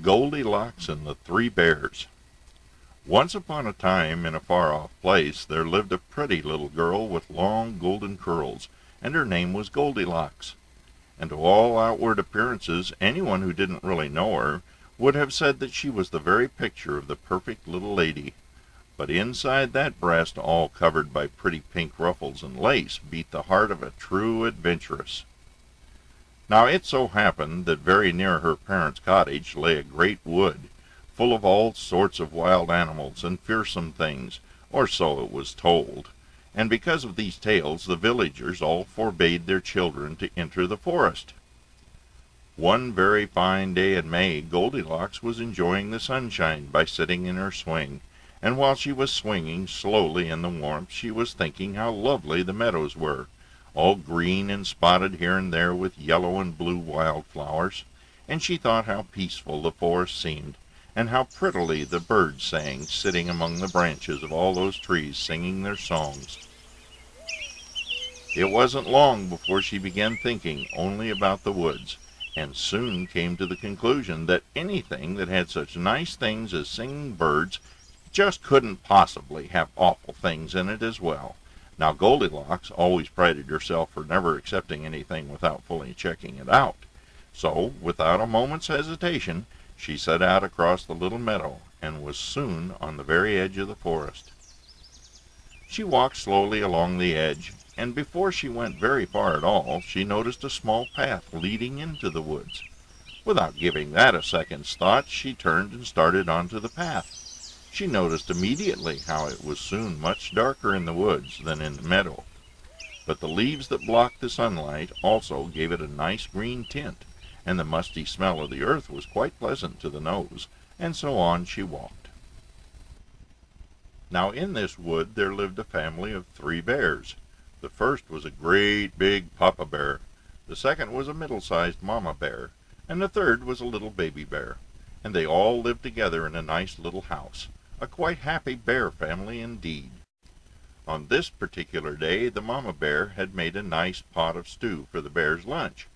Goldilocks and the Three Bears. Once upon a time, in a far-off place, there lived a pretty little girl with long golden curls, and her name was Goldilocks. And to all outward appearances, anyone who didn't really know her would have said that she was the very picture of the perfect little lady. But inside that breast, all covered by pretty pink ruffles and lace, beat the heart of a true adventuress. Now it so happened that very near her parents' cottage lay a great wood, full of all sorts of wild animals and fearsome things, or so it was told, and because of these tales the villagers all forbade their children to enter the forest. One very fine day in May, Goldilocks was enjoying the sunshine by sitting in her swing, and while she was swinging slowly in the warmth she was thinking how lovely the meadows were, all green and spotted here and there with yellow and blue wildflowers, and she thought how peaceful the forest seemed, and how prettily the birds sang, sitting among the branches of all those trees singing their songs. It wasn't long before she began thinking only about the woods, and soon came to the conclusion that anything that had such nice things as singing birds just couldn't possibly have awful things in it as well. Now Goldilocks always prided herself for never accepting anything without fully checking it out. So, without a moment's hesitation, she set out across the little meadow, and was soon on the very edge of the forest. She walked slowly along the edge, and before she went very far at all, she noticed a small path leading into the woods. Without giving that a second's thought, she turned and started onto the path. She noticed immediately how it was soon much darker in the woods than in the meadow. But the leaves that blocked the sunlight also gave it a nice green tint, and the musty smell of the earth was quite pleasant to the nose, and so on she walked. Now in this wood there lived a family of 3 bears. The first was a great big papa bear, the second was a middle-sized mama bear, and the third was a little baby bear, and they all lived together in a nice little house. A quite happy bear family indeed. On this particular day the mama bear had made a nice pot of stew for the bear's lunch.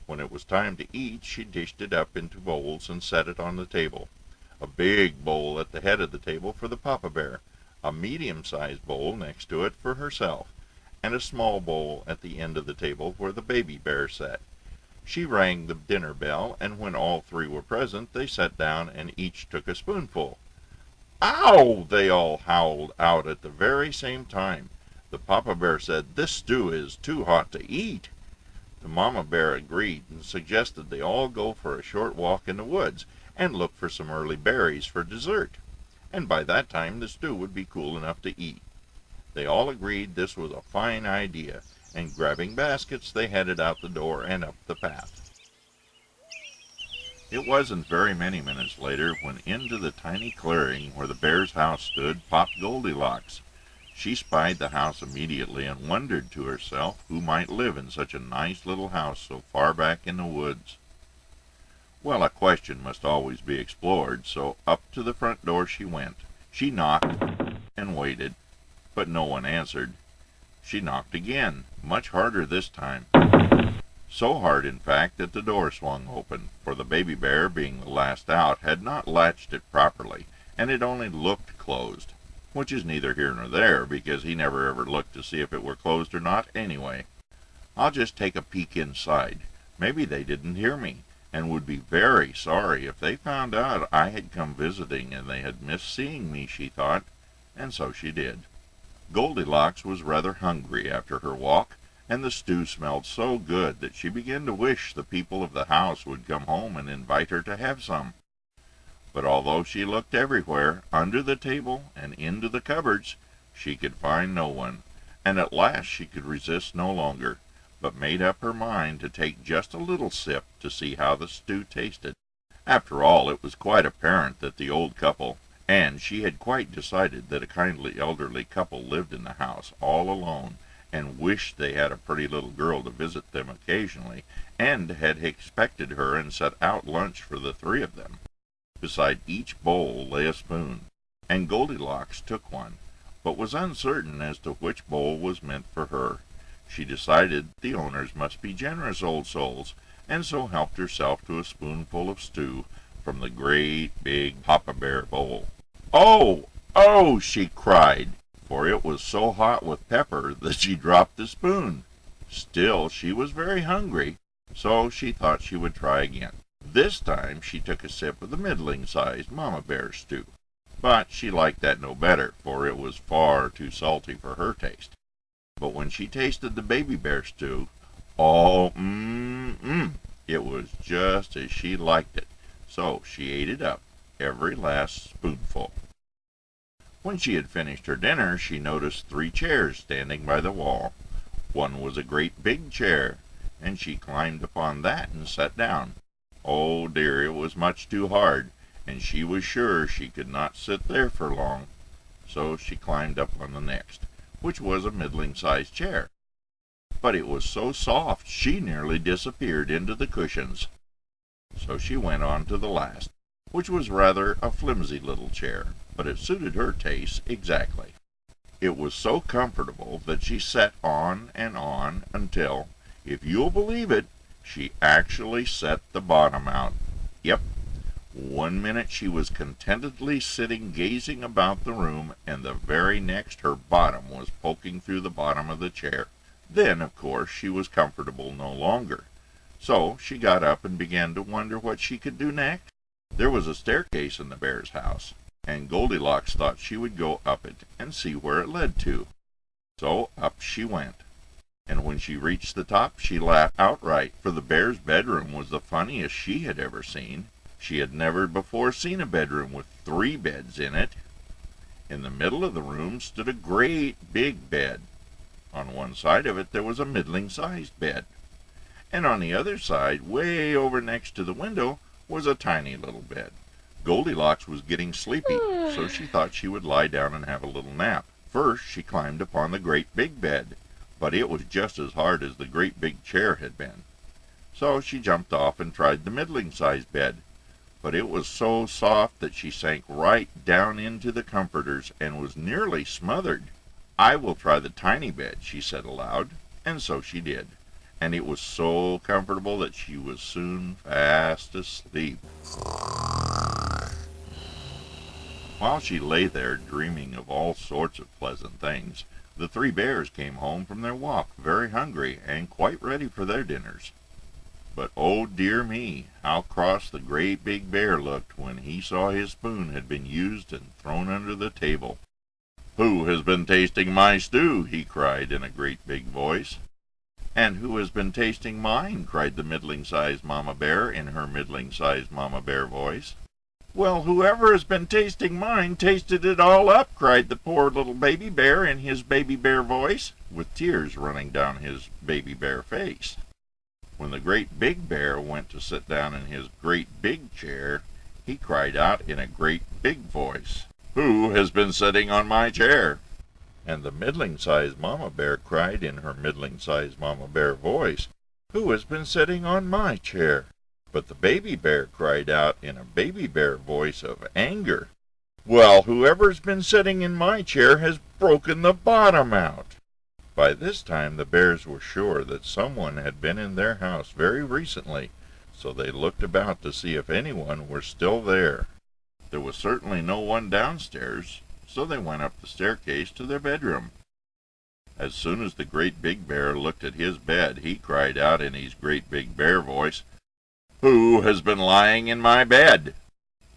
When it was time to eat, she dished it up into bowls and set it on the table. A big bowl at the head of the table for the papa bear, a medium-sized bowl next to it for herself, and a small bowl at the end of the table where the baby bear sat. She rang the dinner bell, and when all 3 were present, they sat down and each took a spoonful. "Ow!" they all howled out at the very same time. The papa bear said, "This stew is too hot to eat." The mama bear agreed and suggested they all go for a short walk in the woods and look for some early berries for dessert, and by that time the stew would be cool enough to eat. They all agreed this was a fine idea, and grabbing baskets they headed out the door and up the path. It wasn't very many minutes later when into the tiny clearing where the bear's house stood popped Goldilocks. She spied the house immediately and wondered to herself who might live in such a nice little house so far back in the woods. Well, a question must always be explored, so up to the front door she went. She knocked and waited, but no one answered. She knocked again, much harder this time. So hard, in fact, that the door swung open, for the baby bear, being the last out, had not latched it properly, and it only looked closed, which is neither here nor there, because he never ever looked to see if it were closed or not anyway. I'll just take a peek inside. Maybe they didn't hear me, and would be very sorry if they found out I had come visiting and they had missed seeing me, she thought, and so she did. Goldilocks was rather hungry after her walk, and the stew smelled so good that she began to wish the people of the house would come home and invite her to have some. But although she looked everywhere, under the table and into the cupboards, she could find no one, and at last she could resist no longer, but made up her mind to take just a little sip to see how the stew tasted. After all, it was quite apparent that the old couple, and she had quite decided that a kindly elderly couple lived in the house all alone, and wished they had a pretty little girl to visit them occasionally, and had expected her and set out lunch for the 3 of them. Beside each bowl lay a spoon, and Goldilocks took one, but was uncertain as to which bowl was meant for her. She decided the owners must be generous old souls, and so helped herself to a spoonful of stew, from the great big Papa Bear bowl. "Oh, oh!" she cried, for it was so hot with pepper that she dropped the spoon. Still, she was very hungry, so she thought she would try again. This time she took a sip of the middling-sized Mama Bear stew. But she liked that no better, for it was far too salty for her taste. But when she tasted the Baby Bear stew, oh, it was just as she liked it, so she ate it up, every last spoonful. When she had finished her dinner, she noticed 3 chairs standing by the wall. One was a great big chair, and she climbed upon that and sat down. Oh dear, it was much too hard, and she was sure she could not sit there for long. So she climbed up on the next, which was a middling-sized chair. But it was so soft she nearly disappeared into the cushions. So she went on to the last, which was rather a flimsy little chair, but it suited her taste exactly. It was so comfortable that she sat on and on until, if you'll believe it, she actually set the bottom out. Yep. One minute she was contentedly sitting gazing about the room, and the very next her bottom was poking through the bottom of the chair. Then, of course, she was comfortable no longer. So she got up and began to wonder what she could do next. There was a staircase in the bear's house, and Goldilocks thought she would go up it and see where it led to. So up she went. And when she reached the top, she laughed outright, for the bear's bedroom was the funniest she had ever seen. She had never before seen a bedroom with 3 beds in it. In the middle of the room stood a great big bed. On one side of it there was a middling-sized bed, and on the other side, way over next to the window, was a tiny little bed. Goldilocks was getting sleepy, so she thought she would lie down and have a little nap. First she climbed upon the great big bed, but it was just as hard as the great big chair had been. So she jumped off and tried the middling-sized bed, but it was so soft that she sank right down into the comforters and was nearly smothered. "I will try the tiny bed," she said aloud, and so she did, and it was so comfortable that she was soon fast asleep. While she lay there dreaming of all sorts of pleasant things, the 3 bears came home from their walk, very hungry and quite ready for their dinners. But oh dear me, how cross the great big bear looked when he saw his spoon had been used and thrown under the table. "Who has been tasting my stew?" he cried in a great big voice. "And who has been tasting mine?" cried the middling-sized Mama Bear in her middling-sized Mama Bear voice. "Well, whoever has been tasting mine tasted it all up," cried the poor little Baby Bear in his Baby Bear voice, with tears running down his Baby Bear face. When the great big bear went to sit down in his great big chair, he cried out in a great big voice, "Who has been sitting on my chair?" And the middling-sized Mama Bear cried in her middling-sized Mama Bear voice, "Who has been sitting on my chair?" But the Baby Bear cried out in a Baby Bear voice of anger, "Well, whoever's been sitting in my chair has broken the bottom out." By this time the bears were sure that someone had been in their house very recently, so they looked about to see if anyone were still there. There was certainly no one downstairs, so they went up the staircase to their bedroom. As soon as the great big bear looked at his bed, he cried out in his great big bear voice, "Who has been lying in my bed?"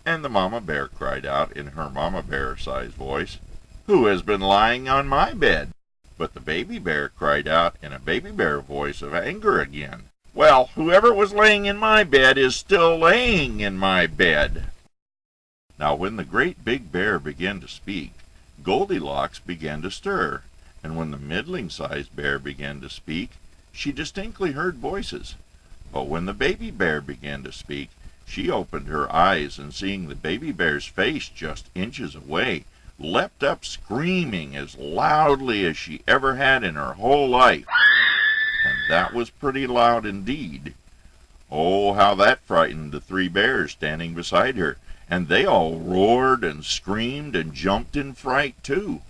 And the Mama Bear cried out in her Mama Bear-sized voice, "Who has been lying on my bed?" But the Baby Bear cried out in a Baby Bear voice of anger again, "Well, whoever was laying in my bed is still laying in my bed." Now when the great big bear began to speak, Goldilocks began to stir, and when the middling-sized bear began to speak, she distinctly heard voices. But when the Baby Bear began to speak, she opened her eyes, and seeing the Baby Bear's face just inches away, leapt up screaming as loudly as she ever had in her whole life. And that was pretty loud indeed. Oh, how that frightened the 3 bears standing beside her, and they all roared and screamed and jumped in fright too.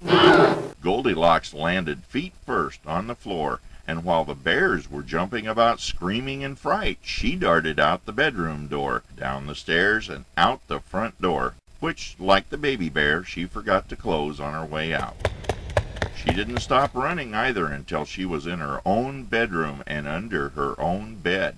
Goldilocks landed feet first on the floor, and while the bears were jumping about screaming in fright, she darted out the bedroom door, down the stairs, and out the front door, which, like the baby bear, she forgot to close on her way out. She didn't stop running either until she was in her own bedroom and under her own bed.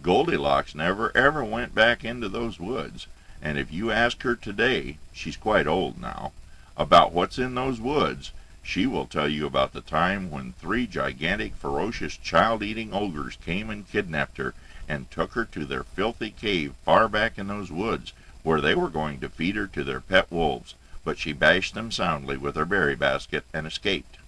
Goldilocks never ever went back into those woods, and if you ask her today, she's quite old now, about what's in those woods, she will tell you about the time when 3 gigantic, ferocious, child-eating ogres came and kidnapped her and took her to their filthy cave far back in those woods, where they were going to feed her to their pet wolves, but she bashed them soundly with her berry basket and escaped.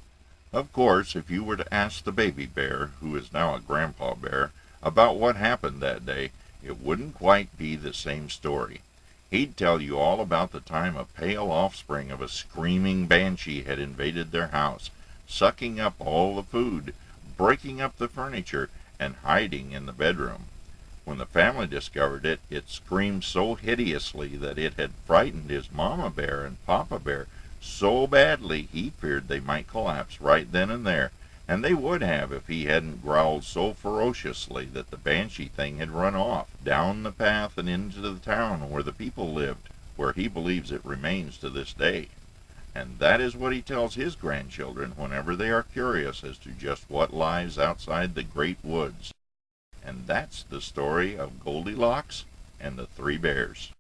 Of course, if you were to ask the baby bear, who is now a grandpa bear, about what happened that day, it wouldn't quite be the same story. He'd tell you all about the time a pale offspring of a screaming banshee had invaded their house, sucking up all the food, breaking up the furniture, and hiding in the bedroom. When the family discovered it, it screamed so hideously that it had frightened his mama bear and papa bear so badly he feared they might collapse right then and there, and they would have if he hadn't growled so ferociously that the banshee thing had run off, down the path and into the town where the people lived, where he believes it remains to this day. And that is what he tells his grandchildren whenever they are curious as to just what lies outside the great woods. And that's the story of Goldilocks and the 3 bears.